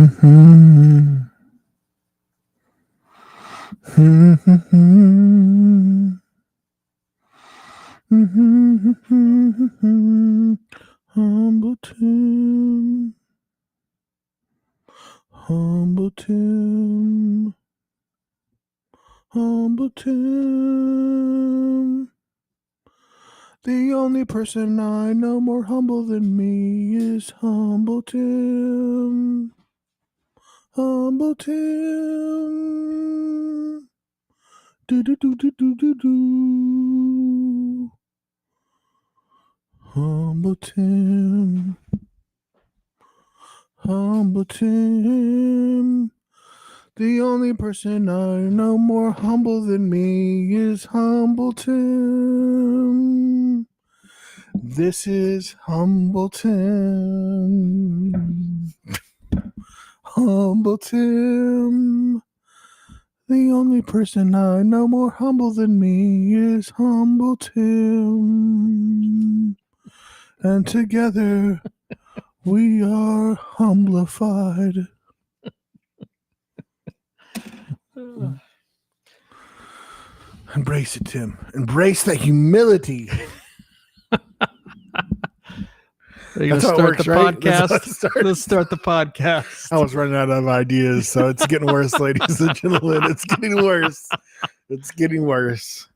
Humbleton. Humbleton. Humbleton. The only person I know more humble than me is Humbleton. Humbleton. Do do do do do do do. Humbleton. Humbleton. The only person I know more humble than me is Humbleton. This is Humbleton. Humbleton. The only person I know more humble than me is Humbleton. And together we are humblified. Embrace it, Tim. Embrace the humility. Are you going to start the podcast? Let's start the podcast. I was running out of ideas, so it's getting worse, ladies and gentlemen. It's getting worse. It's getting worse.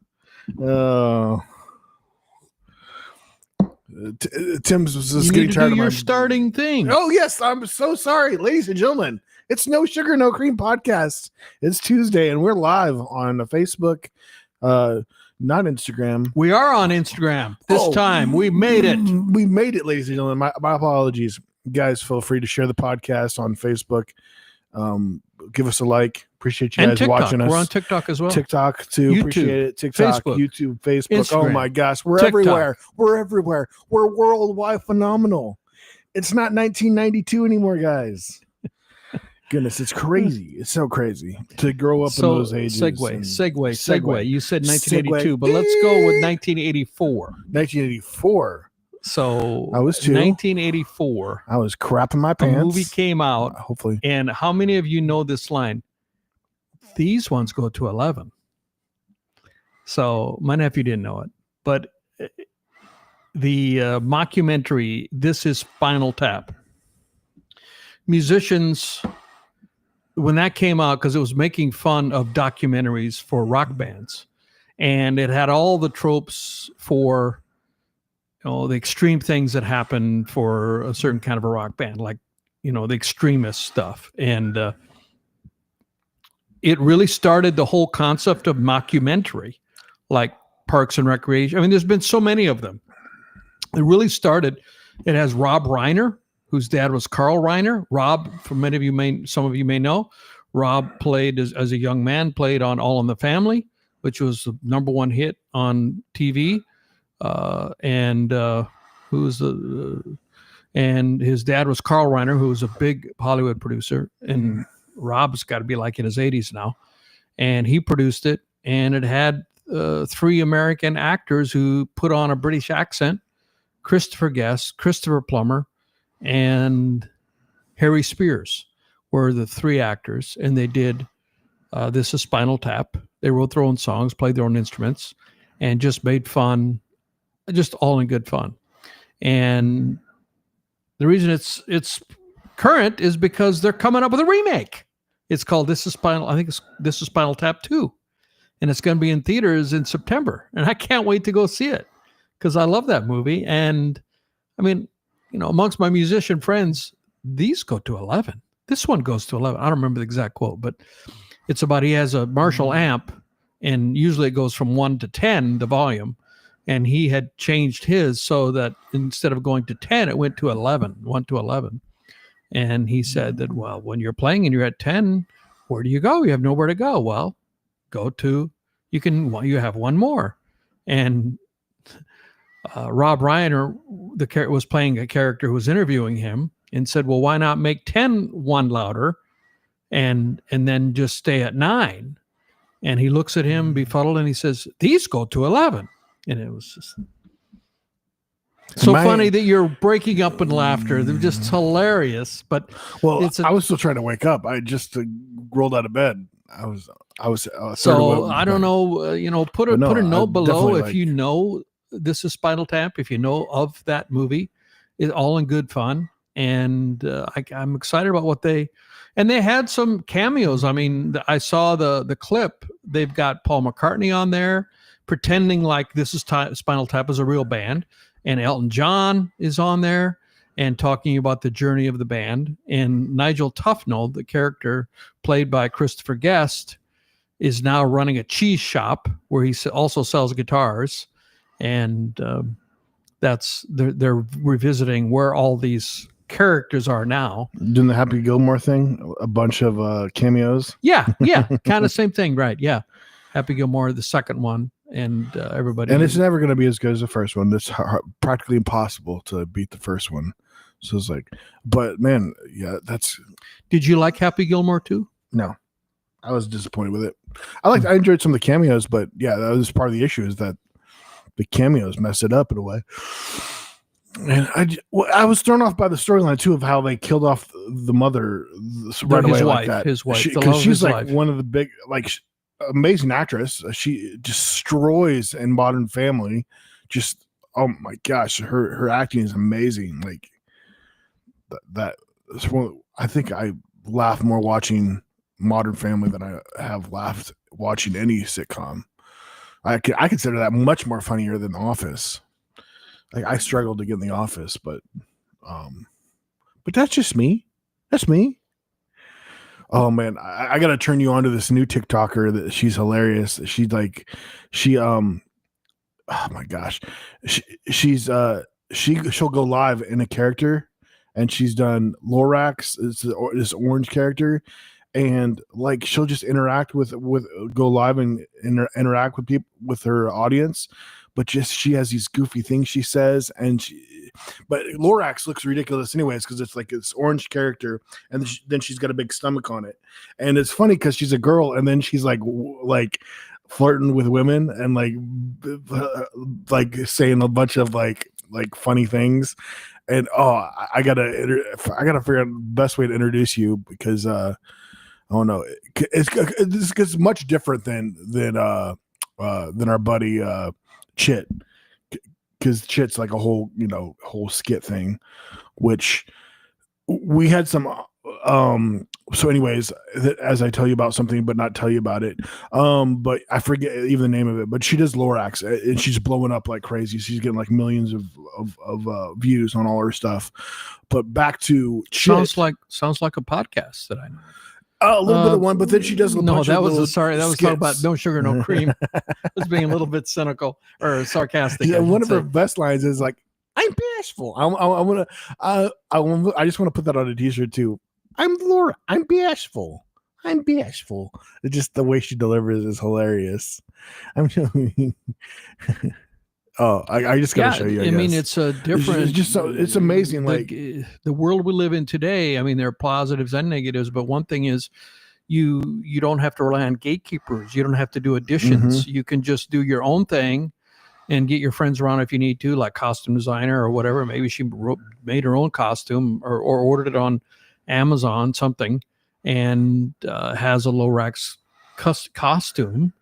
Tim's was just getting tired of your starting thing. Oh, yes. I'm so sorry, ladies and gentlemen. It's No Sugar, No Cream podcast. It's Tuesday, and we're live on Facebook, not Instagram. We are on Instagram this time. We made it. We made it, ladies and gentlemen. My apologies. Guys, feel free to share the podcast on Facebook. Give us a like. Appreciate you guys watching us. We're on TikTok as well. TikTok too. YouTube, appreciate it. TikTok, Facebook, YouTube, Facebook. Instagram, oh my gosh. We're TikTok. everywhere. We're everywhere. We're worldwide phenomenal. It's not 1992 anymore, guys. Goodness, it's crazy. It's so crazy to grow up in those ages. Segue. You said 1982, but let's go with 1984. 1984. So I was 2. 1984. I was crapping my pants. A movie came out. Hopefully. And how many of you know this line? These ones go to 11. So my nephew didn't know it, but the mockumentary, This is Spinal Tap. Musicians, when that came out, because it was making fun of documentaries for rock bands, and it had all the tropes for, the extreme things that happen for a certain kind of a rock band, like, the extremist stuff. And it really started the whole concept of mockumentary, like Parks and Recreation. I mean, there's been so many of them. It really started. It has Rob Reiner, whose dad was Carl Reiner. Rob, some of you may know, Rob played as a young man, played on All in the Family, which was the #1 hit on TV. And his dad was Carl Reiner, who was a big Hollywood producer. And Rob's got to be like in his 80s now. And he produced it. And it had 3 American actors who put on a British accent: Christopher Guest, Christopher Plummer, and Harry Spears were the 3 actors, and they did This is Spinal Tap. They wrote their own songs, played their own instruments, and just made fun, just all in good fun. And the reason it's current is because they're coming up with a remake. It's called This is Spinal Tap 2, and it's going to be in theaters in September, and I can't wait to go see it because I love that movie. And I mean, amongst my musician friends, these go to 11. This one goes to 11. I don't remember the exact quote, but it's about, he has a Marshall amp, and usually it goes from 1 to 10, the volume. And he had changed his so that instead of going to 10, it went to 11, 1 to 11. And he said that, well, when you're playing and you're at 10, where do you go? You have nowhere to go. Well, you have one more. And Rob Reiner, was playing a character who was interviewing him, and said, well, why not make 10 one louder and then just stay at 9? And he looks at him befuddled and he says, these go to 11. And it was just, So funny that you're breaking up in laughter. They're just hilarious. But I was still trying to wake up. I just rolled out of bed. I was. So I don't know. Put a note below if you know this is Spinal Tap. If you know of that movie, it's all in good fun, and I'm excited about what they had some cameos. I mean, I saw the clip. They've got Paul McCartney on there pretending like this is Spinal Tap is a real band. And Elton John is on there and talking about the journey of the band. And Nigel Tufnell, the character played by Christopher Guest, is now running a cheese shop where he also sells guitars. And they're revisiting where all these characters are now. Doing the Happy Gilmore thing, a bunch of cameos. Yeah, kind of same thing, right? Yeah, Happy Gilmore, the second one. And everybody, and it's never going to be as good as the first one. It's practically impossible to beat the first one. So it's like, but man, yeah, that's. Did you like Happy Gilmore too? No, I was disappointed with it. I enjoyed some of the cameos, but yeah, that was part of the issue is that the cameos messed it up in a way. And I was thrown off by the storyline too of how they killed off the mother right away like that. His wife, because she's like one of the big amazing actress. She destroys in Modern Family. Just oh my gosh, her acting is amazing. Like that's one. I think I laugh more watching Modern Family than I have laughed watching any sitcom. I consider that much more funnier than The Office. Like I struggled to get in The Office, but that's just me. That's me. Oh man, I gotta turn you on to this new TikToker that she's hilarious. Oh my gosh, she'll go live in a character, and she's done Lorax. It's this orange character, and like she'll just interact with go live and interact with people with her audience, but just she has these goofy things she says, but Lorax looks ridiculous anyways because it's like this orange character, and then she's got a big stomach on it, and it's funny because she's a girl, and then she's like flirting with women and like saying a bunch of like funny things, and I gotta figure out the best way to introduce you because I don't know, it's much different than our buddy Chit. Because Chit's like a whole skit thing, which we had some. So, anyways, as I tell you about something, but not tell you about it. But I forget even the name of it. But she does Lorax, and she's blowing up like crazy. She's getting like millions of views on all her stuff. But back to Chit. Sounds like a podcast that I know. A little bit of one, but then she does a bunch that of was skits. talking about no sugar, no cream. I was being a little bit cynical or sarcastic. Yeah, one of her best lines is like, "I'm bashful." I just want to put that on a t-shirt too. I'm Laura. I'm bashful. I'm bashful. It's just the way she delivers is hilarious. I'm showing. I just gotta show you. I mean, it's a different. It's just it's amazing. Like the world we live in today. I mean, there are positives and negatives, but one thing is, you don't have to rely on gatekeepers. You don't have to do additions. You can just do your own thing, and get your friends around if you need to, like costume designer or whatever. Maybe she made her own costume or ordered it on Amazon, something, and has a Lorax costume.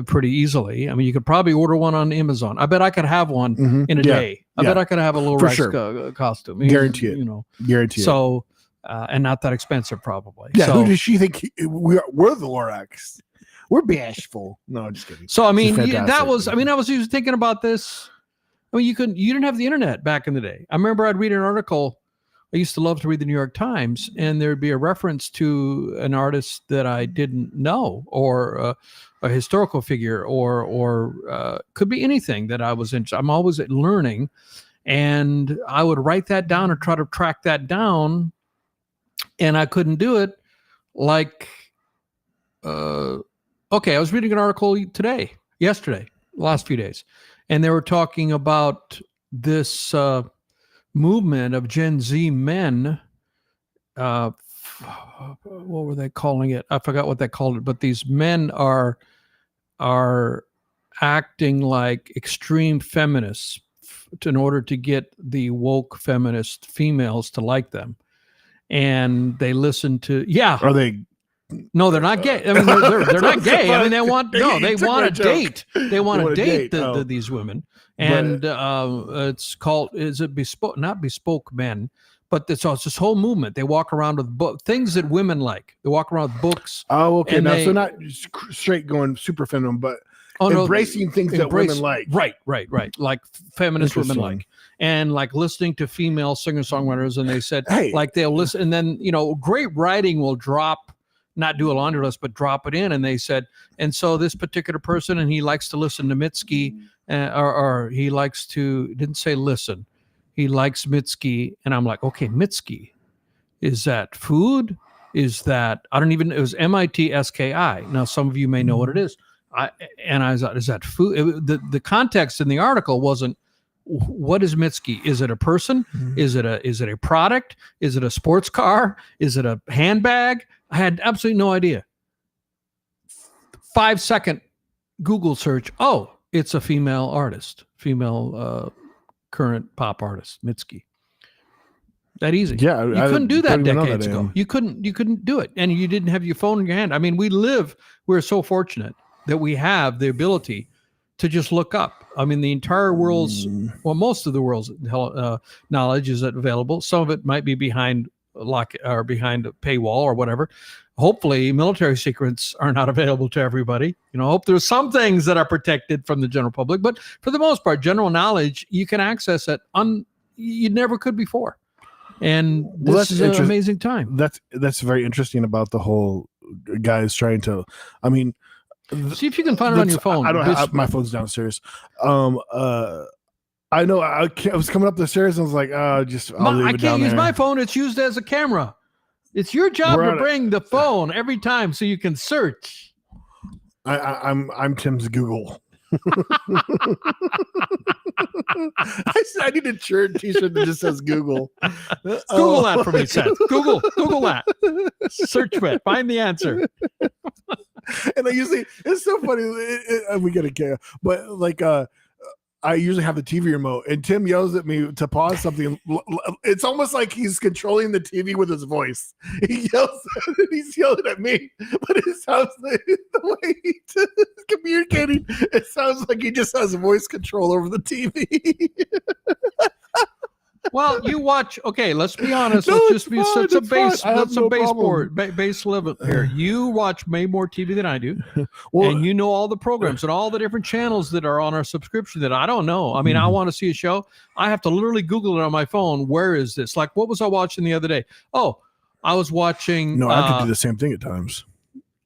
Pretty easily. I mean, you could probably order one on Amazon. I bet I could have one in a day. I bet I could have a Lorax costume. Guarantee it. Guarantee it. So, and not that expensive, probably. Yeah. So, who does she think we're the Lorax? We're bashful. No, I'm just kidding. So, I mean, I was just thinking about this. I mean, you didn't have the internet back in the day. I remember I'd read an article. I used to love to read the New York Times, and there'd be a reference to an artist that I didn't know, or a historical figure, or could be anything that I was interested. I'm always learning, and I would write that down or try to track that down, and I couldn't do it. Like, I was reading an article yesterday, last few days, and they were talking about this movement of Gen Z men. What were they calling it? I forgot what they called it, but these men are acting like extreme feminists, in order to get the woke feminist females to like them. And they listen to, Are they? No, they're not gay. I mean, they're not gay. I mean, they want a date. They want to date these women. And it's called, is it bespoke? Not bespoke men, but it's this whole movement. They walk around with things that women like. They walk around with books. Oh, okay. Now, so not straight going super feminine, but embracing things that women like. Right. Like feminist women like. And like listening to female singer-songwriters. And they said, like they'll listen. And then, great writing will not do a laundry list, but drop it in. And they said, and so this particular person, and he likes to listen to Mitski, or he likes to, didn't say listen, he likes Mitski. And I'm like, okay, Mitski, is that food? Is that, I don't even, it was MITSKI. Now, some of you may know what it is. I was like, is that food? The context in the article wasn't, what is Mitski? Is it a person? Mm-hmm. Is it a product? Is it a sports car? Is it a handbag? I had absolutely no idea. 5-second Google search. Oh, it's a female artist, current pop artist, Mitski. That easy. Yeah, you couldn't do that decades ago. You couldn't do it, and you didn't have your phone in your hand. I mean, we're so fortunate that we have the ability to just look up. I mean, the entire world's, most of the world's knowledge is available. Some of it might be behind lock or behind a paywall or whatever. Hopefully, military secrets are not available to everybody. Hope there's some things that are protected from the general public, but for the most part, general knowledge you can access it you never could before. And this is an amazing time. That's very interesting about the whole guys trying to. I mean. See if you can find it on your phone. I don't have my phone's downstairs. I know I was coming up the stairs and I was like, I'll leave it. I can't use my phone. It's used as a camera. It's your job to bring the phone every time so you can search. I'm Tim's Google. I need a t-shirt that just says Google. Google that for me, Seth. Google that. Search for it. Find the answer. And I usually, it's so funny. We get a care, but like, I usually have the TV remote, and Tim yells at me to pause something. It's almost like he's controlling the TV with his voice. He's yelling at me, but it sounds like the way he's communicating. It sounds like he just has voice control over the TV. Well, you watch. Okay, let's be honest. Let's just be such a base. That's a base level here. You watch way more TV than I do, and you know all the programs and all the different channels that are on our subscription that I don't know. I mean, I want to see a show. I have to literally Google it on my phone. Where is this? Like, what was I watching the other day? Oh, I was watching. No, I could do the same thing at times.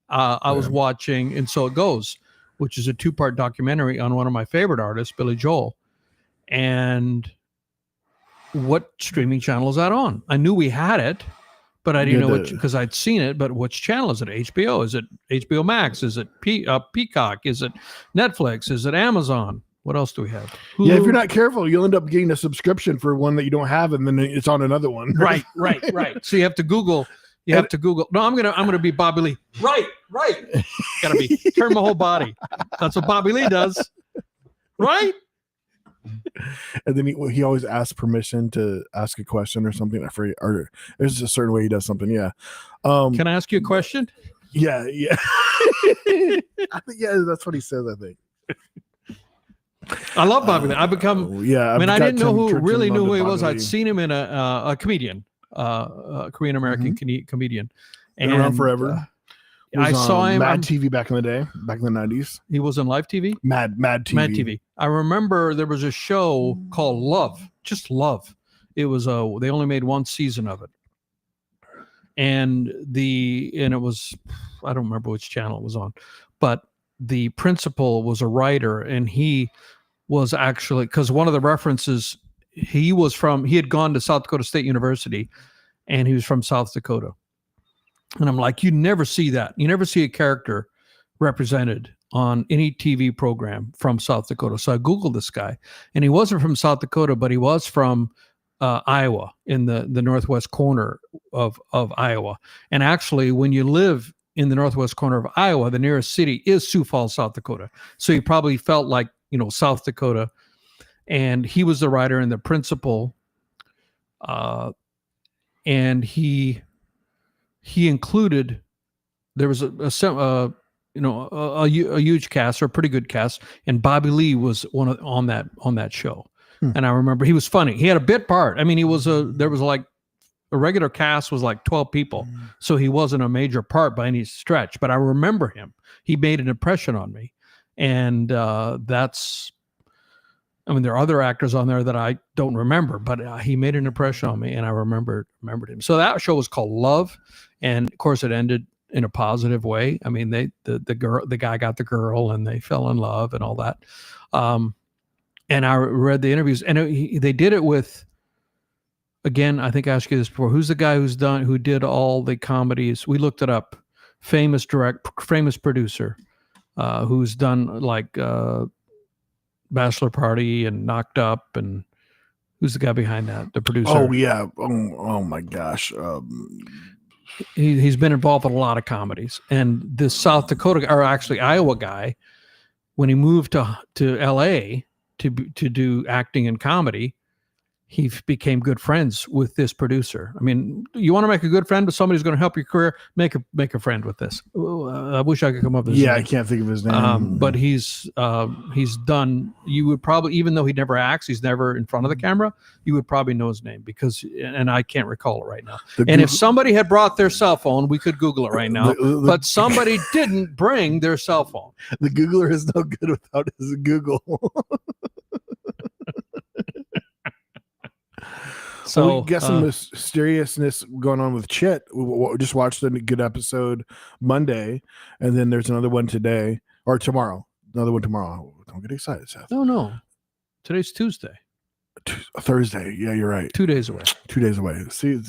I was watching, and So It Goes, which is a 2-part documentary on one of my favorite artists, Billy Joel, and. What streaming channel is that on? I knew we had it, but I didn't know which, because I'd seen it. But which channel is it? HBO? Is it HBO Max? Is it Peacock? Is it Netflix? Is it Amazon? What else do we have? Hulu? Yeah, if you're not careful, you'll end up getting a subscription for one that you don't have, and then it's on another one. Right. So you have to Google. No, I'm gonna be Bobby Lee. Right. Gotta be turn my whole body. That's what Bobby Lee does. Right. And then he always asks permission to ask a question or something. I forget, or there's a certain way he does something. Yeah. Can I ask you a question? Yeah. I think, that's what he says. I think. I love Bobby Lee. I've become. I mean, I didn't know who knew who he was. I'd seen him in a comedian, a Korean American comedian, and around forever. I saw him Mad TV back in the day, back in the 90s. He was on live TV? Mad TV. I remember there was a show called Love, just Love. It was they only made one season of it. And it was, I don't remember which channel it was on, but the principal was a writer, and he was actually, because one of the references, he had gone to South Dakota State University, and he was from South Dakota. And I'm like, you never see that. You never see a character represented on any TV program from South Dakota. So I Googled this guy, and he wasn't from South Dakota, but he was from Iowa, in the northwest corner of Iowa. And actually, when you live in the northwest corner of Iowa, the nearest city is Sioux Falls, South Dakota. So he probably felt like, South Dakota. and he was the writer and the principal. And he included, there was a huge cast, or a pretty good cast, and Bobby Lee was on that show. And I remember he was funny. He had a bit part. I mean, there was like a regular cast was like 12 people, so he wasn't a major part by any stretch. But I remember him. He made an impression on me, and that's. I mean, there are other actors on there that I don't remember, but he made an impression on me, and I remembered him. So that show was called Love, and of course, it ended in a positive way. I mean, the guy got the girl, and they fell in love, and all that. And I read the interviews, and they did it with. Again, I think I asked you this before. Who's the guy who did all the comedies? We looked it up. Famous producer, who's done like. Bachelor Party and Knocked Up, and who's the guy behind that? The producer. Oh yeah. Oh my gosh. He's been involved with a lot of comedies. And this South Dakota, or actually Iowa guy, when he moved to L.A. to do acting and comedy, he became good friends with this producer. I mean, you want to make a good friend with somebody who's going to help your career, make a friend with this. I wish I could come up with his name. I can't think of his name. But he's done, you would probably, even though he never acts, he's never in front of the camera, you would probably know his name because, and I can't recall it right now. If somebody had brought their cell phone, we could Google it right now, but somebody didn't bring their cell phone. The Googler is no good without his Google. So we got some mysteriousness going on with Chit. We just watched a good episode Monday, and then there's another one today or tomorrow. Another one tomorrow. Don't get excited, Seth. No. Today's Tuesday. Thursday. Yeah, you're right. 2 days away. 2 days away. See,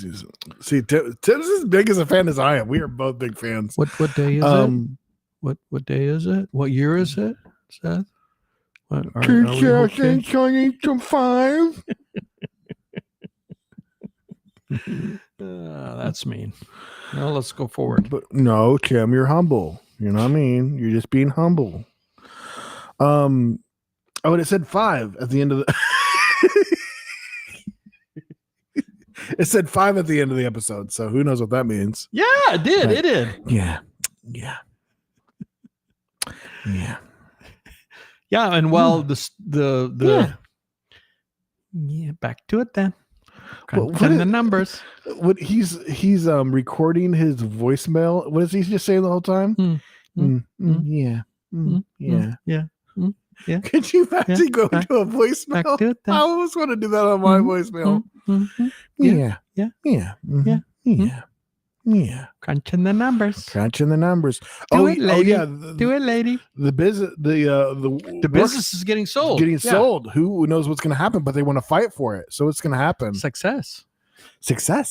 Tim's as big as a fan as I am. We are both big fans. What day is it? What day is it? What year is it, Seth? What are we okay? 5. That's mean. Well, let's go forward. But no, Tim, you're humble. You know what I mean? You're just being humble. And it said 5 at the end of the. It said 5 at the end of the episode, so who knows what that means? Yeah, it did. It did. Yeah. And while back to it then. Crunching the numbers. What he's recording his voicemail. What is he just saying the whole time? Yeah. Could you imagine going to a voicemail? I always want to do that on my voicemail. Yeah. Crunching the numbers. Do it, lady. Oh, yeah. Do it, lady. The business, the business is getting sold. Sold. Who knows what's going to happen? But they want to fight for it, so it's going to happen. Success.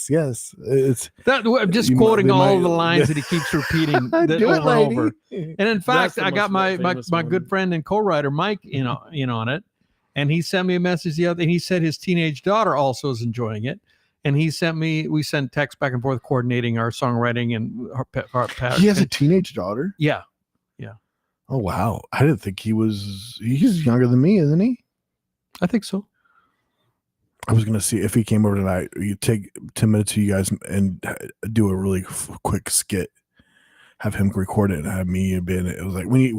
Yes. It's that. I'm just quoting all the lines that he keeps repeating over and over. And in fact, I got my good friend and co-writer Mike in on it, and he sent me a message the other. And he said his teenage daughter also is enjoying it. And we sent text back and forth coordinating our songwriting and our he has a teenage daughter? Yeah. Oh, wow. I didn't think he's younger than me, isn't he? I think so. I was going to see if he came over tonight, you take 10 minutes of you guys and do a really quick skit, have him record it and have me and Ben. It was like, me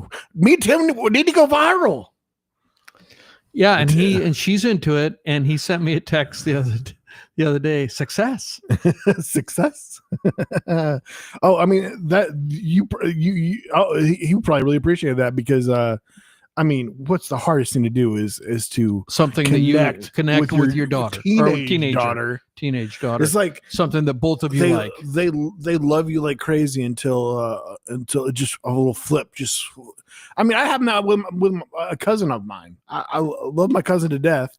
and Tim need to go viral. Yeah. And she's into it. And he sent me a text the other day. Success. Oh, I mean that he probably really appreciated that because I mean, what's the hardest thing to do is to something that you connect with your daughter, teenage daughter. It's like something that both of you like. They love you like crazy until it just a little flip. I mean, I have that with a cousin of mine. I love my cousin to death,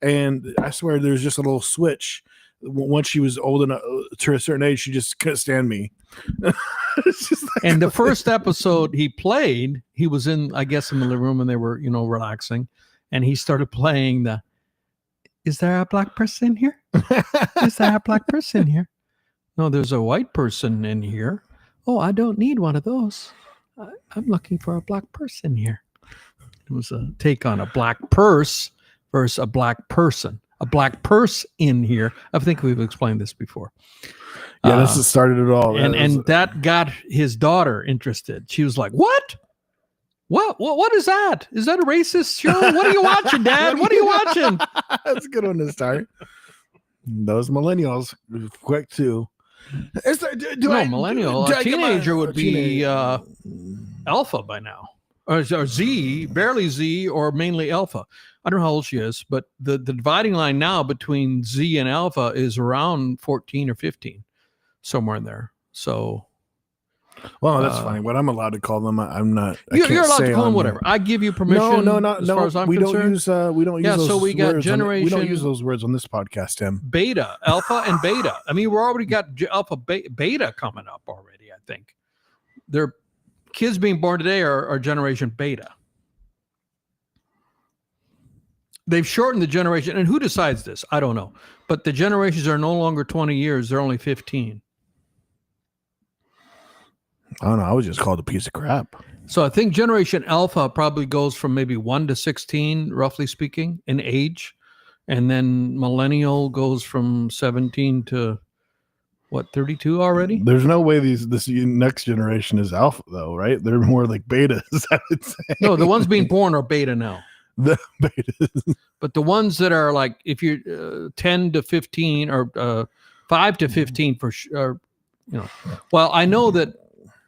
and I swear there's just a little switch. Once she was old enough to a certain age, she just couldn't stand me. It's just like, and the first episode he played, he was in the living room and they were, relaxing. And he started playing is there a black person here? Is there a black person here? No, there's a white person in here. Oh, I don't need one of those. I'm looking for a black person here. It was a take on a black purse versus a black person. A black purse in here. I think we've explained this before. Yeah, this has started it all. And that got his daughter interested. She was like, "What? What is that? Is that a racist show? What are you watching, Dad? What are you watching?" That's a good one to start. Those millennials, quick too. Millennial. A teenager would be alpha by now, or Z, barely Z, or mainly alpha. I don't know how old she is, but the dividing line now between Z and alpha is around 14 or 15, somewhere in there. So, well, that's fine. What I'm allowed to call them, I'm not. You're allowed to call them whatever. I give you permission. No. As far as I'm we concerned. We don't use those so we got words generation. We don't use those words on this podcast, Tim. Beta, alpha, and beta. I mean, we're already got alpha, beta coming up already. I think their kids being born today are generation beta. They've shortened the generation, and who decides this? I don't know. But the generations are no longer 20 years; they're only 15. I don't know. I was just called a piece of crap. So I think Generation Alpha probably goes from maybe 1 to 16, roughly speaking, in age, and then Millennial goes from 17 to 32 already. There's no way this next generation is Alpha, though, right? They're more like betas. I would say. No, the ones being born are beta now. The betas. But the ones that are like, if you're 10 to 15 or 5 to 15 for sure, well, I know that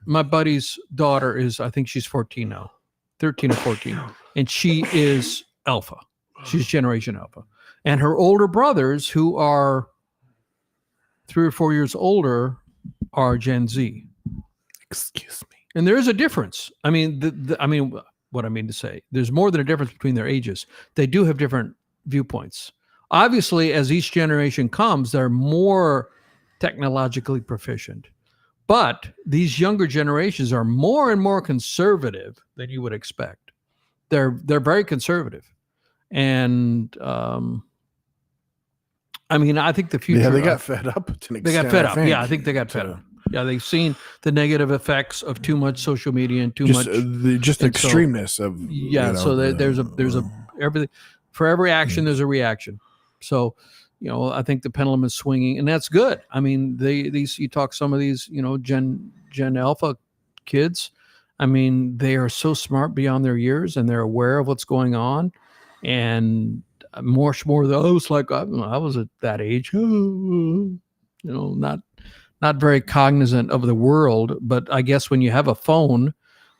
my buddy's daughter is, I think she's 14 now, 13 or 14, and she is Alpha. She's Generation Alpha. And her older brothers, who are 3 or 4 years older, are Gen Z. Excuse me. And there is a difference. I mean, what I mean to say, there's more than a difference between their ages. They do have different viewpoints. Obviously, as each generation comes, they're more technologically proficient. But these younger generations are more and more conservative than you would expect. They're very conservative. And I mean, I think the future. Yeah, they got fed up to an extent. They got fed up. Yeah, I think they got fed up. Yeah, they've seen the negative effects of too much social media and too much extremeness of. Yeah, so there's a everything for every action there's a reaction. So, I think the pendulum is swinging, and that's good. I mean, you talk some of these, Gen Alpha kids. I mean, they are so smart beyond their years, and they're aware of what's going on, and more of those like I was at that age, not very cognizant of the world. But I guess when you have a phone,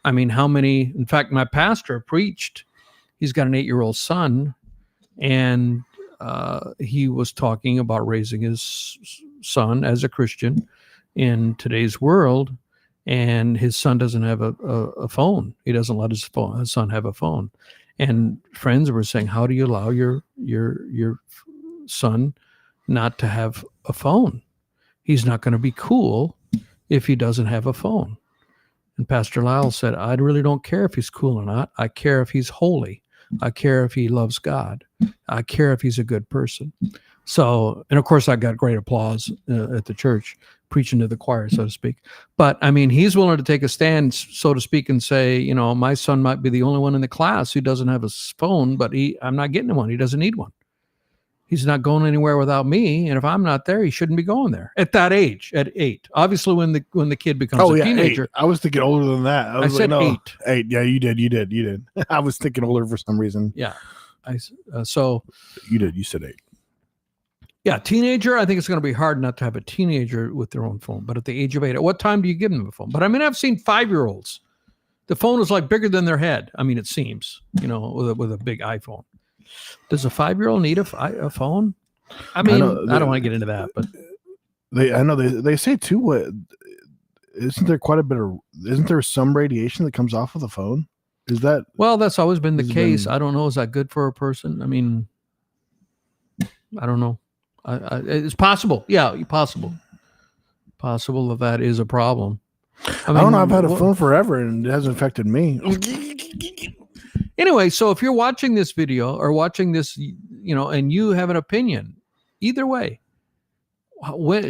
I mean, in fact, my pastor preached. He's got an 8-year-old son, and he was talking about raising his son as a Christian in today's world, and his son doesn't have a phone. He doesn't let his son have a phone. And friends were saying, how do you allow your son not to have a phone? He's not going to be cool if he doesn't have a phone. And Pastor Lyle said, I really don't care if he's cool or not. I care if he's holy. I care if he loves God. I care if he's a good person. So, and of course, I got great applause at the church, preaching to the choir, so to speak. But I mean, he's willing to take a stand, so to speak, and say, my son might be the only one in the class who doesn't have a phone, but I'm not getting him one. He doesn't need one. He's not going anywhere without me, and if I'm not there, he shouldn't be going there at that age, at 8. Obviously, when the kid becomes a teenager. 8. I was thinking older than that. I said like, no, 8. 8. Yeah, you did. I was thinking older for some reason. Yeah, so you did. You said 8. Yeah, teenager. I think it's going to be hard not to have a teenager with their own phone. But at the age of 8, at what time do you give them a phone? But I mean, I've seen 5-year-olds. The phone is like bigger than their head. I mean, it seems, with a big iPhone. Does a 5-year-old need a phone? I mean, I don't want to get into that, but they say too. What isn't there some radiation that comes off of the phone? Is that that's always been the case. I don't know. Is that good for a person? I mean, I don't know. It's possible. Yeah, possible that is a problem. I don't know. I've had a phone forever and it hasn't affected me. Anyway, so if you're watching this video or watching this, and you have an opinion, either way,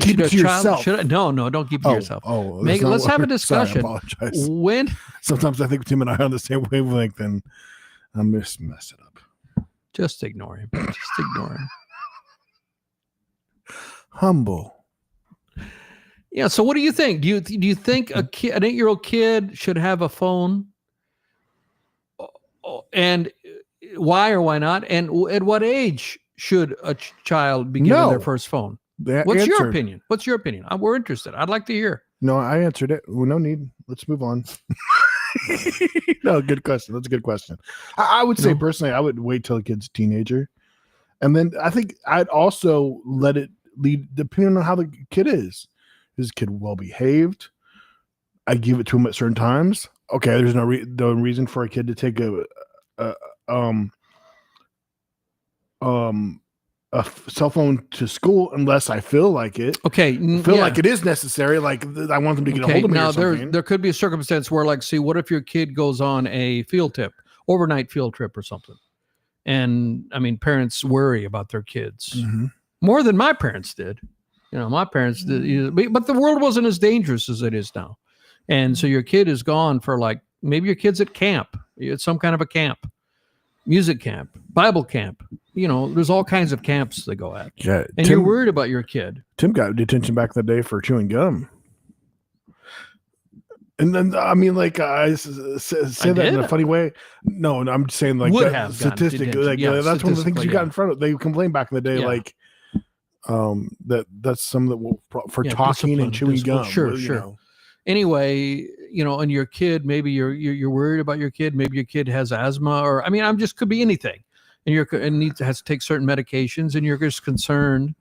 keep it to yourself. No, don't keep it to yourself. Let's have a discussion. Sorry, I apologize. Sometimes I think Tim and I are on the same wavelength, and I'm just messing up. Just ignore him. Just ignore him. Humble. Yeah. So what do you think? Do you think an 8-year-old kid should have a phone? And why or why not? And at what age should a child be given their first phone? What's your opinion? What's your opinion? We're interested. I'd like to hear. No, I answered it. Well, no need. Let's move on. No, good question. That's a good question. I would say personally, I would wait till a kid's a teenager. And then I think I'd also let it lead depending on how the kid is. Is the kid well behaved? I give it to him at certain times. Okay, there's no reason for a kid to take a cell phone to school unless I feel like it. Okay, like it is necessary. Like I want them to get a hold of me. Now there could be a circumstance where, like, see, what if your kid goes on a overnight field trip or something? And I mean, parents worry about their kids more than my parents did. My parents did, but the world wasn't as dangerous as it is now. And so your kid is gone for maybe your kid's at camp. It's some kind of a camp, music camp, Bible camp. There's all kinds of camps they go at. Yeah, and you're worried about your kid. Tim got detention back in the day for chewing gum. And then, I mean, I say that in a funny way. No, I'm saying that statistic. That's one of the things you got in front of. They complained back in the day, that's some that will for talking and chewing gum. Sure. Anyway, and your kid, maybe you're worried about your kid. Maybe your kid has asthma, or could be anything, and has to take certain medications, and you're just concerned.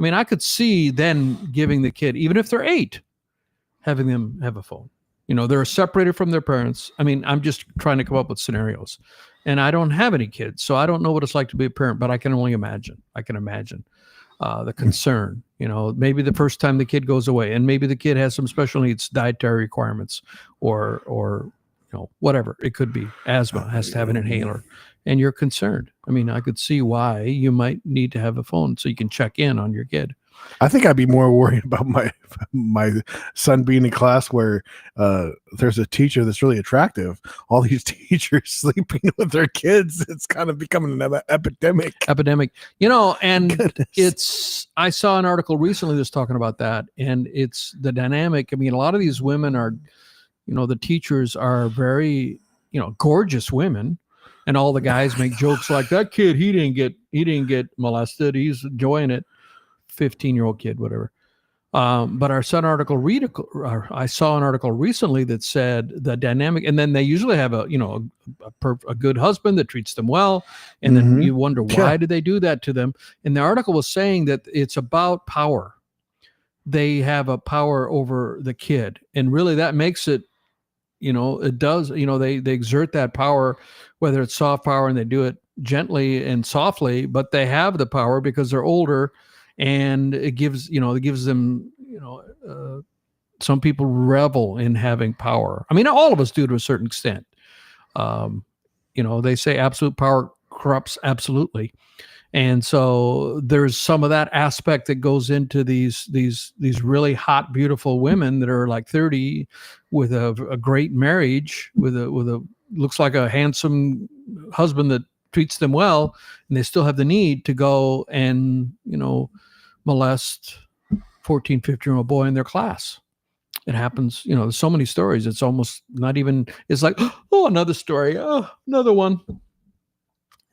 I could see then giving the kid, even if they're 8, having them have a phone. They're separated from their parents. I'm just trying to come up with scenarios, and I don't have any kids, so I don't know what it's like to be a parent, but I can only imagine. The concern, maybe the first time the kid goes away, and maybe the kid has some special needs, dietary requirements, or whatever. It could be asthma, has to have an inhaler, and you're concerned. I could see why you might need to have a phone so you can check in on your kid. I think I'd be more worried about my son being in class where there's a teacher that's really attractive. All these teachers sleeping with their kids. It's kind of becoming an epidemic. And goodness. I saw an article recently that's talking about that, and it's the dynamic. A lot of these women are, the teachers are very, gorgeous women, and all the guys make jokes like, that kid, he didn't get molested. He's enjoying it. 15-year-old kid, whatever. But I saw an article recently that said the dynamic, and then they usually have a good husband that treats them well, and then you wonder why did they do that to them. And the article was saying that it's about power. They have a power over the kid, and really that makes it, it does. They exert that power, whether it's soft power, and they do it gently and softly, but they have the power because they're older. And it gives them, some people revel in having power. All of us do to a certain extent. They say absolute power corrupts absolutely. And so there's some of that aspect that goes into these really hot, beautiful women that are like 30 with a great marriage, with a looks like a handsome husband that treats them well, and they still have the need to go and, molest 14, 15-year-old boy in their class. It happens, there's so many stories. It's almost not even, it's like, oh, another story. Oh, another one.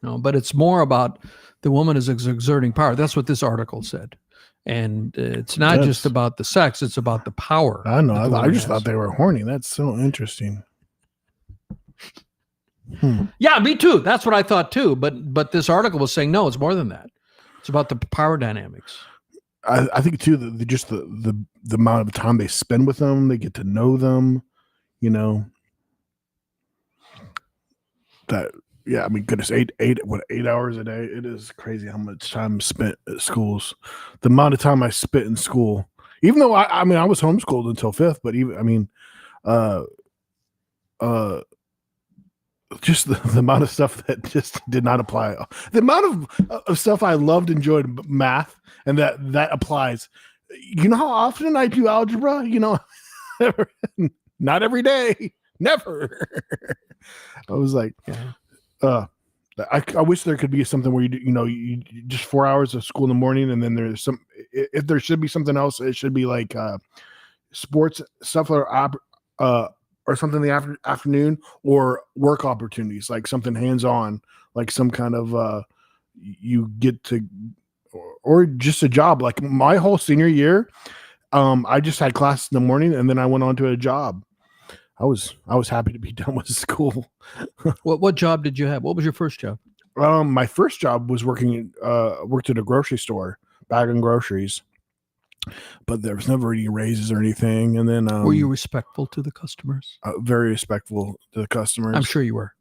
But it's more about the woman is exerting power. That's what this article said. And it's not just about the sex, it's about the power. I know. I just thought they were horny. That's so interesting. Yeah, me too. That's what I thought too. But this article was saying, no, it's more than that. It's about the power dynamics. I think too that just the amount of time they spend with them, they get to know them, that, yeah, goodness, 8 hours a day. It is crazy how much time spent at schools. The amount of time I spent in school, even though I was homeschooled until 5th, but even, just the amount of stuff that just did not apply. The amount of stuff I loved, enjoyed, math, and that applies. You know how often I do algebra? Not every day. Never. I was like, I wish there could be something where you just 4 hours of school in the morning, and then there's some. If there should be something else, it should be like sports stuff or something in the afternoon, or work opportunities, like something hands on, like some kind of you get to, or just a job. Like my whole senior year, I just had classes in the morning, and then I went on to a job. I was happy to be done with school. What job did you have? What was your first job? My first job was worked at a grocery store, bagging groceries, but there was never any raises or anything. And then, were you respectful to the customers? Very respectful to the customers. I'm sure you were.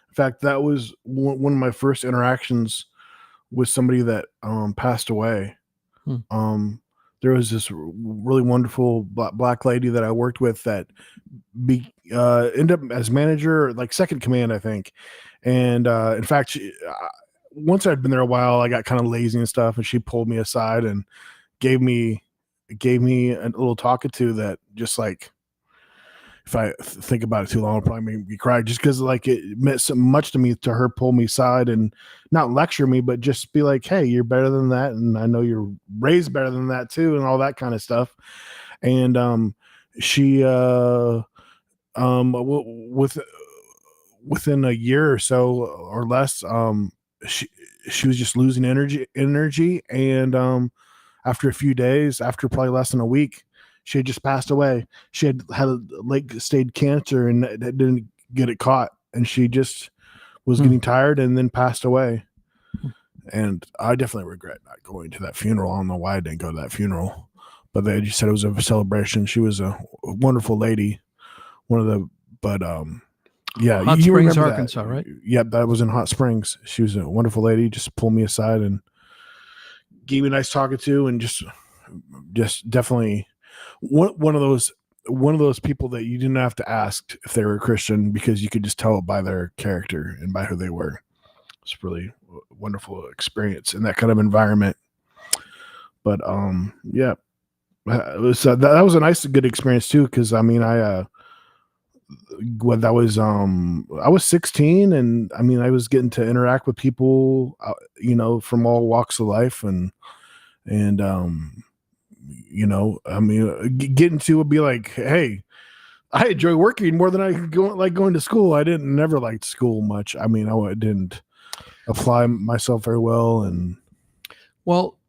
In fact, that was one of my first interactions with somebody that passed away. There was this really wonderful black lady that I worked with that ended up as manager, like second command, I think. And in fact, once I'd been there a while, I got kind of lazy and stuff, and she pulled me aside and gave me a little talking to that, just like, if I think about it too long, it'll probably make me cry, just because like it meant so much to me to her pull me aside and not lecture me, but just be like, hey, you're better than that, and I know you're raised better than that too, and all that kind of stuff. And she within a year or so or less, she was just losing energy, and after a few days, after probably less than a week, she had just passed away. She had a late stage cancer and didn't get it caught, and she just was getting tired and then passed away. And I definitely regret not going to that funeral. I don't know why I didn't go to that funeral, but they just said it was a celebration. She was a wonderful lady. Yeah, Hot Springs, Arkansas, right? Yep, that was in Hot Springs. She was a wonderful lady. Just pulled me aside and gave me a nice talking to, and just definitely one of those people that you didn't have to ask if they were a Christian, because you could just tell it by their character and by who they were. It's really a wonderful experience in that kind of environment. But yeah, it was that was a nice, good experience too, because I mean, I was 16, and I mean, I was getting to interact with people, from all walks of life, and I mean, getting to be like, hey, I enjoy working more than I going to school. I never liked school much. I mean, I didn't apply myself very well. And well,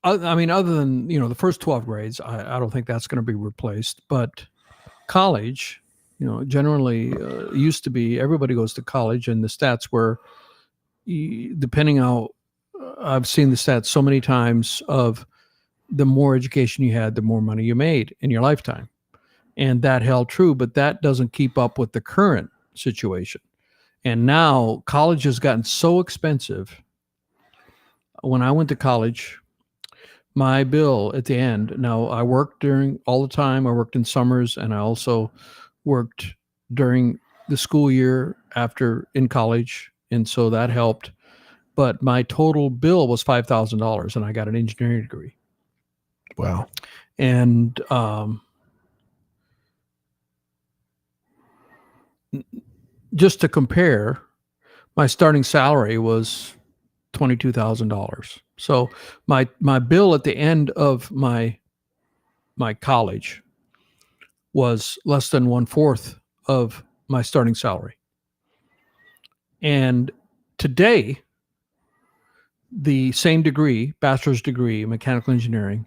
I mean, other than, the first 12 grades, I don't think that's going to be replaced, but college, generally used to be, everybody goes to college, and the stats were, depending how, I've seen the stats so many times of the more education you had, the more money you made in your lifetime. And that held true, but that doesn't keep up with the current situation. And now college has gotten so expensive. When I went to college, my bill at the end, now I worked during all the time. I worked in summers, and I also worked during the school year after in college. And so that helped. But my total bill was $5,000, and I got an engineering degree. Wow. And just to compare, my starting salary was $22,000. So my bill at the end of my college was less than 1/4 of my starting salary. And today, the same degree, bachelor's degree, mechanical engineering,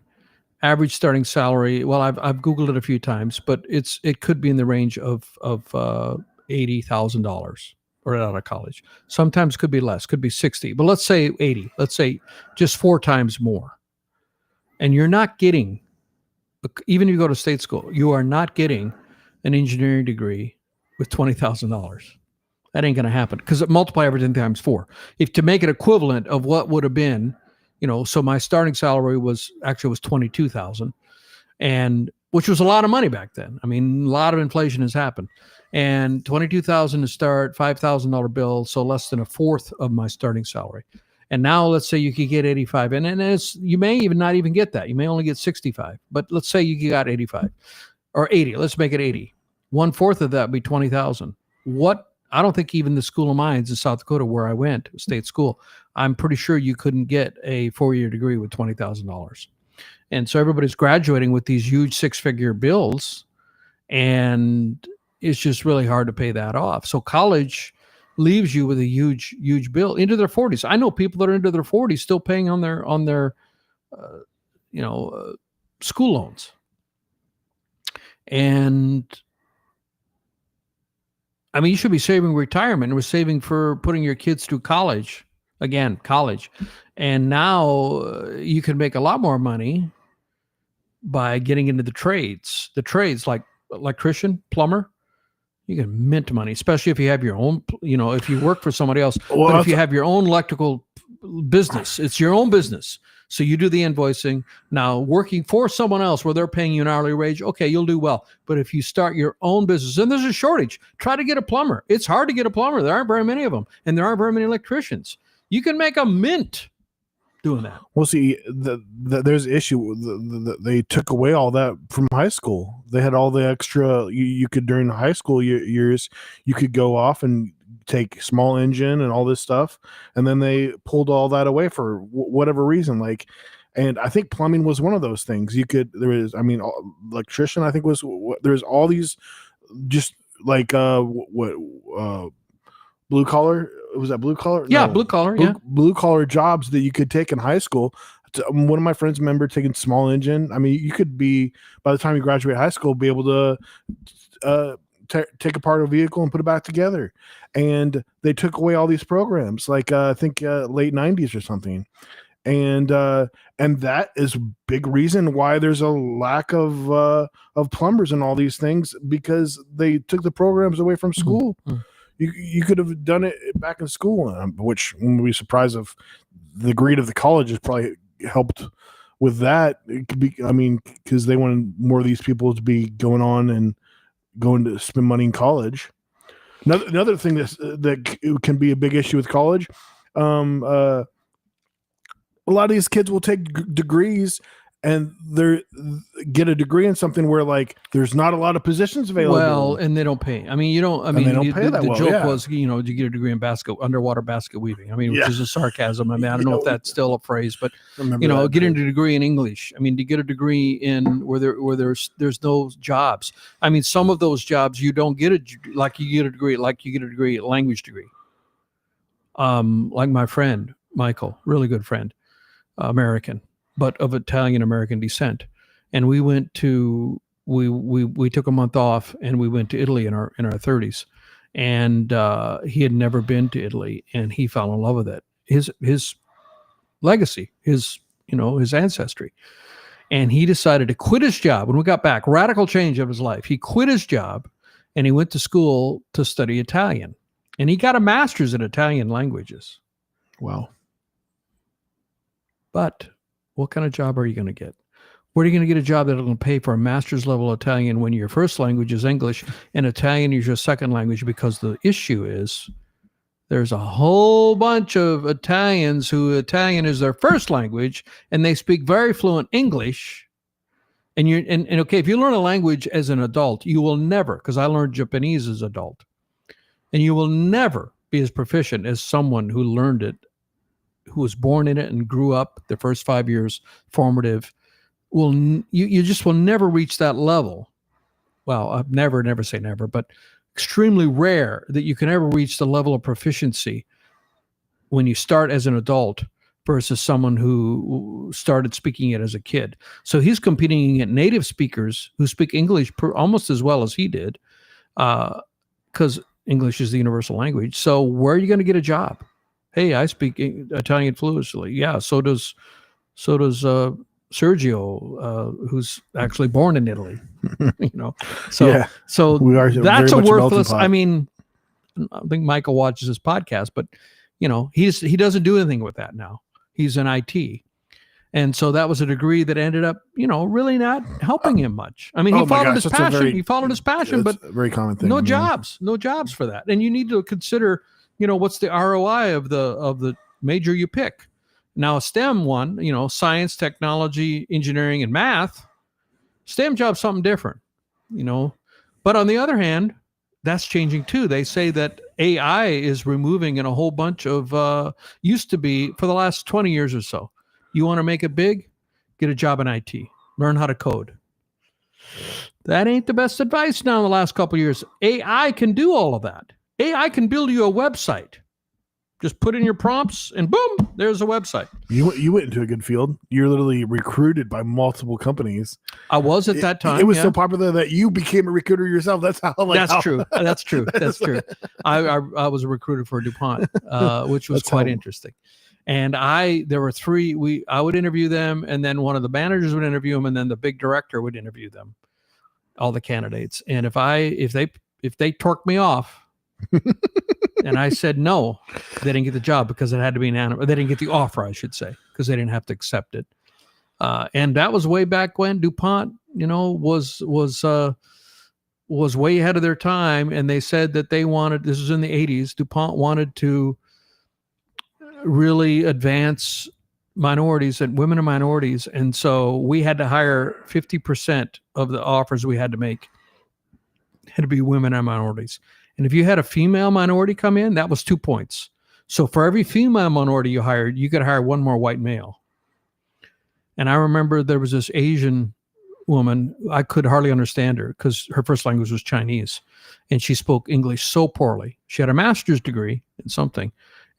average starting salary, well, I've Googled it a few times, but it could be in the range of $80,000 right out of college. Sometimes could be less, could be 60, but let's say 80. Let's say just 4 times more. And you're not getting, even if you go to state school, you are not getting an engineering degree with $20,000. That ain't going to happen, because multiply everything times 4. If to make it equivalent of what would have been, so my starting salary was $22,000, and which was a lot of money back then. I mean, a lot of inflation has happened, and $22,000 to start, $5,000 bill, so less than 1/4 of my starting salary. And now let's say you could get 85, and you may even not even get that. You may only get 65, but let's say you got 85 or 80. Let's make it 80. 1/4 of that would be $20,000. What I don't think even the School of Mines in South Dakota, where I went, state school, I'm pretty sure you couldn't get a 4-year degree with $20,000. And so everybody's graduating with these huge 6-figure bills, and it's just really hard to pay that off. So college leaves you with a huge, huge bill into their 40s. I know people that are into their 40s still paying on their school loans. And I mean, you should be saving retirement. We're saving for putting your kids through college. Again, college. And now you can make a lot more money by getting into the trades. The trades like electrician, plumber, you can mint money, especially if you have your own, if you work for somebody else. Well, but if you have your own electrical business, it's your own business. So you do the invoicing. Now, working for someone else where they're paying you an hourly wage, okay, you'll do well. But if you start your own business, and there's a shortage, try to get a plumber. It's hard to get a plumber. There aren't very many of them. And there aren't very many electricians. You can make a mint doing that. Well, see, there's an issue. They took away all that from high school. They had all the extra. You could, during the high school years, you could go off and take small engine and all this stuff, and then they pulled all that away for whatever reason. And I think plumbing was one of those things. Electrician, I think there's all these, just like blue collar. Was that blue collar? Yeah, no, blue collar. Blue collar jobs that you could take in high school. One of my friends remember taking small engine. I mean, you could be, by the time you graduate high school, be able to take apart a vehicle and put it back together. And they took away all these programs, like I think late 90s or something. And that is a big reason why there's a lack of plumbers and all these things, because they took the programs away from school. Mm-hmm. You could have done it back in school, which we'll be surprised if the grade of the college has probably helped with that. It could be, because they wanted more of these people to be going on and going to spend money in college. Another thing that can be a big issue with college, a lot of these kids will take degrees and they get a degree in something where there's not a lot of positions available. Well, and they don't pay. They don't pay that well. The joke was, you get a degree in underwater basket weaving. Which is a sarcasm. I don't know if that's still a phrase, but getting a degree in English. To get a degree in where there's no jobs. Some of those jobs you don't get you get a degree, language degree. Like my friend Michael, really good friend, American, but of Italian American descent, and we went to we took a month off and we went to Italy in our 30s, and he had never been to Italy, and he fell in love with it. His legacy, his ancestry, and he decided to quit his job when we got back. Radical change of his life. He quit his job, and he went to school to study Italian, and he got a master's in Italian languages. Wow! But what kind of job are you going to get? Where are you going to get a job that will pay for a master's level Italian when your first language is English and Italian is your second language? Because the issue is there's a whole bunch of Italians who Italian is their first language and they speak very fluent English. And okay, if you learn a language as an adult, you will never, because I learned Japanese as an adult, and you will never be as proficient as someone who learned it, who was born in it and grew up the first 5 years formative. You just will never reach that level. Well, I've never say never, but extremely rare that you can ever reach the level of proficiency when you start as an adult versus someone who started speaking it as a kid. So he's competing against native speakers who speak English almost as well as he did, because English is the universal language. So where are you going to get a job? Hey, I speak Italian fluently. Yeah, so does Sergio, who's actually born in Italy. So that's a worthless. I think Michael watches this podcast, but he doesn't do anything with that now. He's in IT, and so that was a degree that ended up really not helping him much. He followed his passion. But a very common thing. No jobs for that, and you need to consider. What's the ROI of the major you pick? Now, a STEM one, science, technology, engineering, and math, STEM job's something different, But on the other hand, that's changing too. They say that AI is removing in a whole bunch of, used to be for the last 20 years or so. You want to make it big? Get a job in IT. Learn how to code. That ain't the best advice now in the last couple of years. AI can do all of that. AI can build you a website. Just put in your prompts and boom, there's a website. You went into a good field. You're literally recruited by multiple companies. I was at that time. It was so popular that you became a recruiter yourself. That's how. True. That's true. That's true. I was a recruiter for DuPont, which was quite interesting. And there were three. I would interview them, and then one of the managers would interview them, and then the big director would interview them, all the candidates. And if they torqued me off. And I said no, they didn't get the job because it had to be an animal. They didn't get the offer, I should say, because they didn't have to accept it. And that was way back when DuPont, was way ahead of their time. And they said that they wanted, this was in the 80s, DuPont wanted to really advance minorities and women and minorities. And so we had to hire 50% of the offers we had to make had to be women and minorities. And if you had a female minority come in, that was 2 points. So for every female minority you hired, you could hire one more white male. And I remember there was this Asian woman. I could hardly understand her because her first language was Chinese. And she spoke English so poorly. She had a master's degree in something.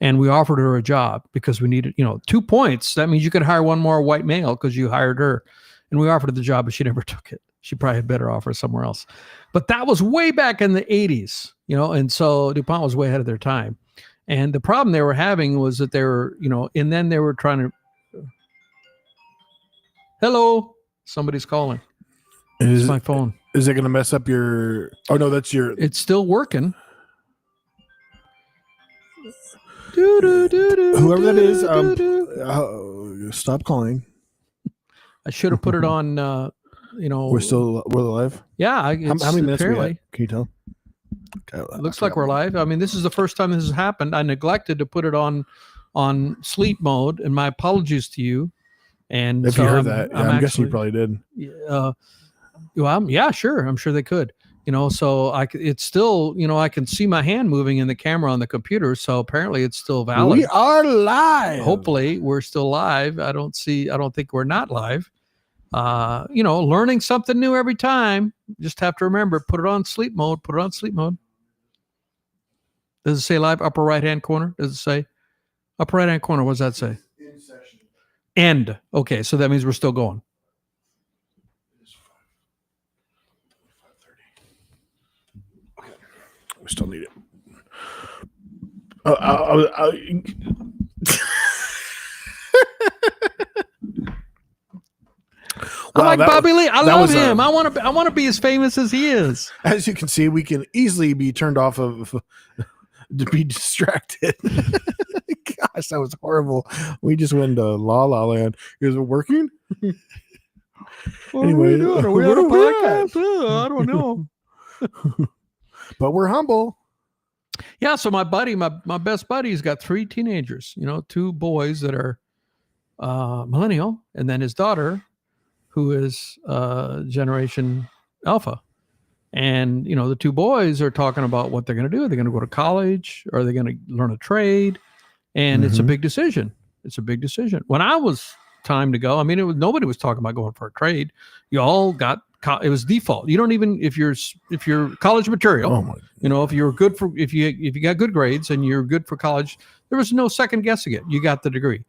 And we offered her a job because we needed, 2 points. That means you could hire one more white male because you hired her. And we offered her the job, but she never took it. She probably had better offer somewhere else. But that was way back in the 80s, and so DuPont was way ahead of their time. And the problem they were having was that they were, and then they were trying to, hello, somebody's calling. It's my phone. Is it going to mess up your, oh no, that's your. It's still working. Whoever that is, stop calling. I should have put it on, we're live. Yeah. How many minutes are we at? Can you tell? Okay, looks like we're live. I mean, this is the first time this has happened. I neglected to put it on sleep mode, and my apologies to you. And if you heard that, I'm guessing you probably did. Well, yeah, sure. I'm sure they could. So it's still, I can see my hand moving in the camera on the computer. So apparently it's still valid. We are live. Hopefully we're still live. I don't think we're not live. Learning something new every time. Just have to remember, put it on sleep mode. Does it say live? Upper right-hand corner? Does it say upper right-hand corner? What does that say? In session. End. Okay. So that means we're still going. We still need it. I like Bobby Lee. I love him. I want to be as famous as he is. As you can see, we can easily be turned off of to be distracted. Gosh, that was horrible. We just went into La La Land. Is it working? Anyway, are we on a podcast? I don't know. But we're humble. Yeah, so my buddy, my best buddy's got 3 teenagers, 2 boys that are millennial, and then his daughter, who is Generation Alpha. And, the 2 boys are talking about what they're going to do. Are they going to go to college? Or are they going to learn a trade? And it's a big decision. When I was time to go, I mean, nobody was talking about going for a trade. You all got, it was default. You don't even, if you're college material, if you're good for, if you got good grades and you're good for college, there was no second guessing it. You got the degree.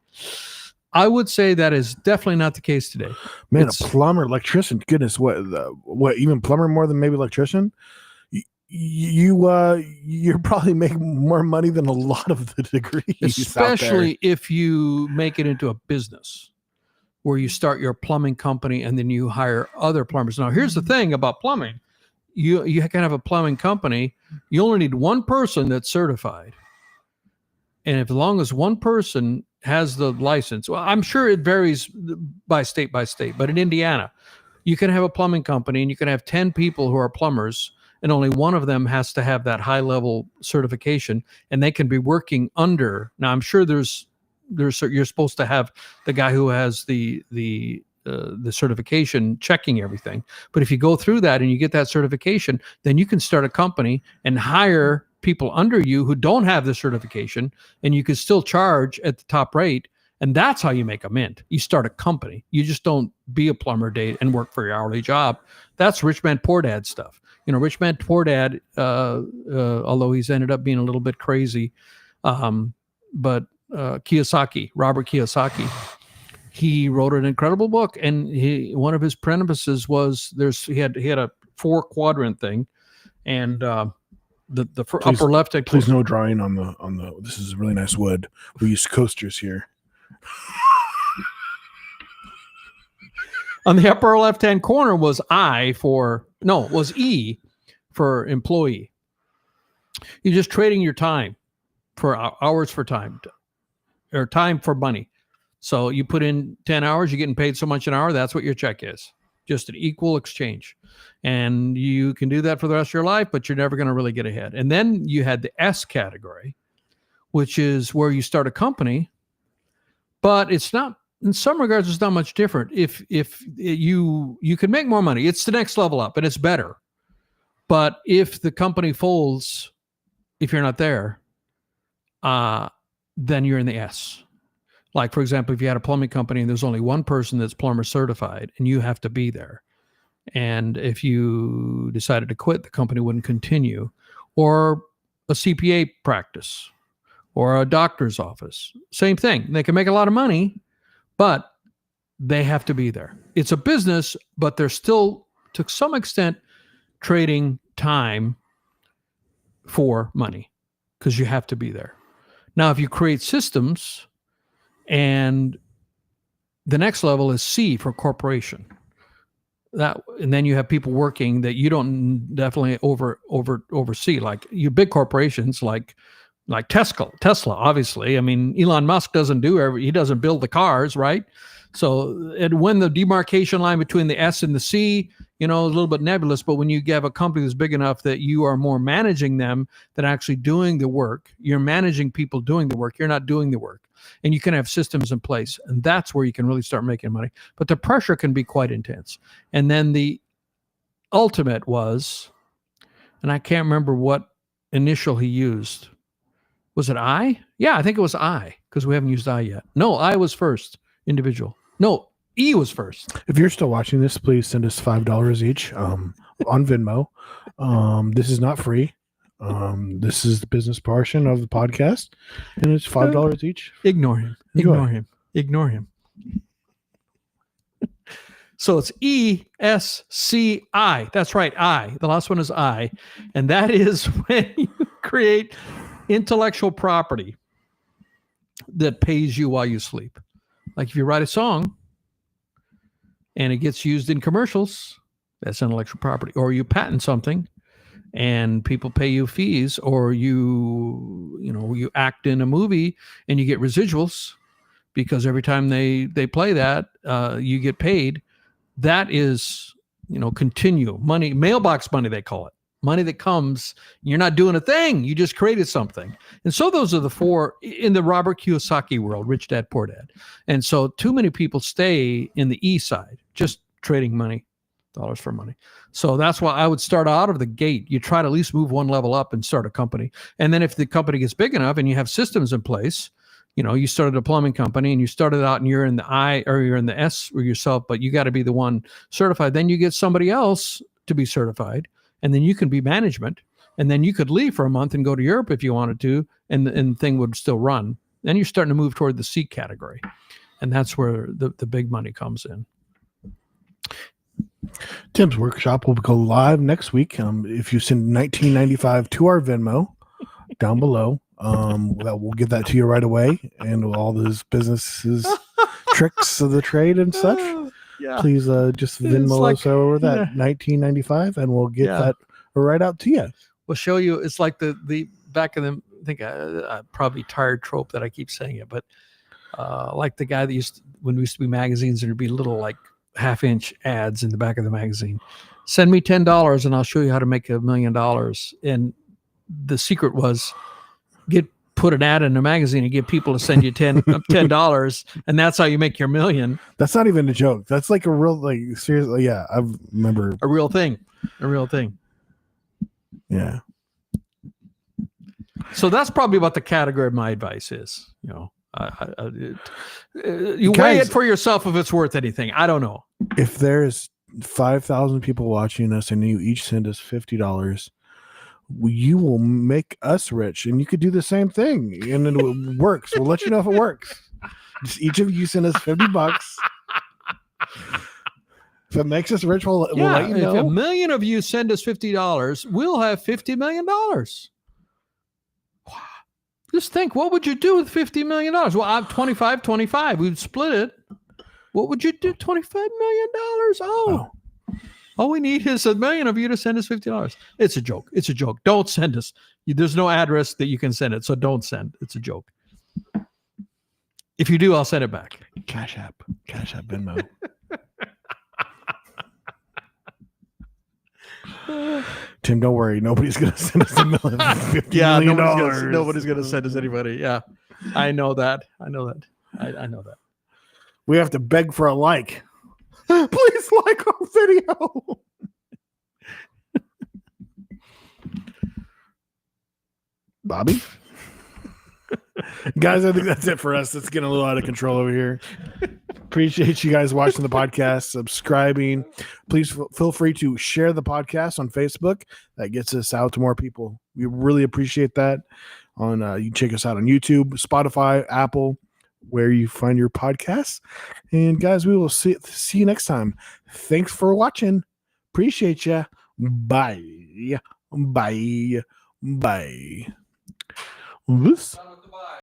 I would say that is definitely not the case today. Man, a plumber, electrician, goodness, what even plumber more than maybe electrician? You're probably making more money than a lot of the degrees, especially if you make it into a business where you start your plumbing company and then you hire other plumbers. Now, here's the thing about plumbing. You can have a plumbing company. You only need one person that's certified. And as long as one person has the license, well, I'm sure it varies by state, but in Indiana, you can have a plumbing company and you can have 10 people who are plumbers, and only one of them has to have that high level certification, and they can be working under. Now, I'm sure you're supposed to have the guy who has the the certification, checking everything. But if you go through that and you get that certification, then you can start a company and hire people under you who don't have the certification, and you can still charge at the top rate. And that's how you make a mint. You start a company. You just don't be a plumber day and work for your hourly job. That's rich man, poor dad stuff. Rich man, poor dad, although he's ended up being a little bit crazy. But Robert Kiyosaki, he wrote an incredible book. And one of his premises was he had a 4-quadrant thing. And the upper left. Please no drawing on the, this is really nice wood. We use coasters here. On the upper left-hand corner was E for employee. You're just trading your time for hours for time, or time for money. So you put in 10 hours, you're getting paid so much an hour. That's what your check is. Just an equal exchange. And you can do that for the rest of your life, but you're never going to really get ahead. And then you had the S category, which is where you start a company, but it's not, in some regards, it's not much different. If you can make more money, it's the next level up and it's better. But if the company folds, if you're not there, then you're in the S. Like, for example, if you had a plumbing company and there's only one person that's plumber certified and you have to be there. And if you decided to quit, the company wouldn't continue. Or a CPA practice or a doctor's office. Same thing. They can make a lot of money, but they have to be there. It's a business, but they're still, to some extent, trading time for money because you have to be there. Now, if you create systems, and the next level is C for corporation. And then you have people working that you don't definitely oversee, like you big corporations like Tesla, obviously. I mean, Elon Musk doesn't he doesn't build the cars, right? So, and when the demarcation line between the S and the C, a little bit nebulous, but when you have a company that's big enough that you are more managing them than actually doing the work, you're managing people doing the work, you're not doing the work. And you can have systems in place, and that's where you can really start making money. But the pressure can be quite intense. And then the ultimate was, and I can't remember what initial he used. Was it I? Yeah, I think it was I, because we haven't used I yet. No, I was first, individual. No, E was first. If you're still watching this, please send us $5 each on Venmo. This is not free. This is the business portion of the podcast, and it's $5 each. Ignore him. So it's ESCI. That's right, I. The last one is I, and that is when you create intellectual property that pays you while you sleep. Like if you write a song and it gets used in commercials, that's intellectual property. Or you patent something and people pay you fees, or you act in a movie and you get residuals because every time they play that, you get paid. That is, continual money, mailbox money, they call it. Money that comes, you're not doing a thing. You just created something. And so those are the 4 in the Robert Kiyosaki world, rich dad, poor dad. And so too many people stay in the E side, just trading money, dollars for money. So that's why I would start out of the gate. You try to at least move one level up and start a company. And then if the company gets big enough and you have systems in place, you started a plumbing company and you started out and you're in the I or you're in the S or yourself, but you got to be the one certified. Then you get somebody else to be certified. And then you can be management, and then you could leave for a month and go to Europe if you wanted to, and the thing would still run. Then you're starting to move toward the C category, and that's where the big money comes in. Tim's workshop will go live next week. If you send $19.95 to our Venmo down below, we'll get that to you right away, and all those businesses tricks of the trade and such. Yeah. Please just Venmo us over that $19.95, and we'll get that right out to you. We'll show you. It's like the back of them. I think probably tired trope that I keep saying it, but like the guy that when we used to be magazines, there'd be little like 1/2-inch ads in the back of the magazine. Send me $10 and I'll show you how to make $1 million. And the secret was put an ad in a magazine and get people to send you $10, and that's how you make your million. That's not even a joke. That's like a real, like, seriously. Yeah, I remember. A real thing. Yeah. So that's probably what the category of my advice is. You know, you Guys, weigh it for yourself if it's worth anything. I don't know. If there's 5,000 people watching us and you each send us $50, you will make us rich, and you could do the same thing, and it works. We'll let you know if it works. Just each of you send us $50. If it makes us rich, we'll let you know. If 1 million of you send us $50, we'll have $50 million. Just think, what would you do with $50 million? Well, I'm 25. We'd split it. What would you do? $25 million? Oh. All we need is 1 million of you to send us $50. It's a joke. Don't send us. There's no address that you can send it, so don't send. It's a joke. If you do, I'll send it back. Cash App, Venmo. Tim, don't worry. Nobody's going to send us $50 million. Nobody's going to send us anybody. Yeah, I know that. I know that. We have to beg for a like. Please like our video. Bobby? Guys, I think that's it for us. It's getting a little out of control over here. Appreciate you guys watching the podcast, subscribing. Please feel free to share the podcast on Facebook. That gets us out to more people. We really appreciate that. You can check us out on YouTube, Spotify, Apple, where you find your podcasts. And guys, we will see you next time. Thanks for watching. Appreciate you. Bye. Bye. Bye. This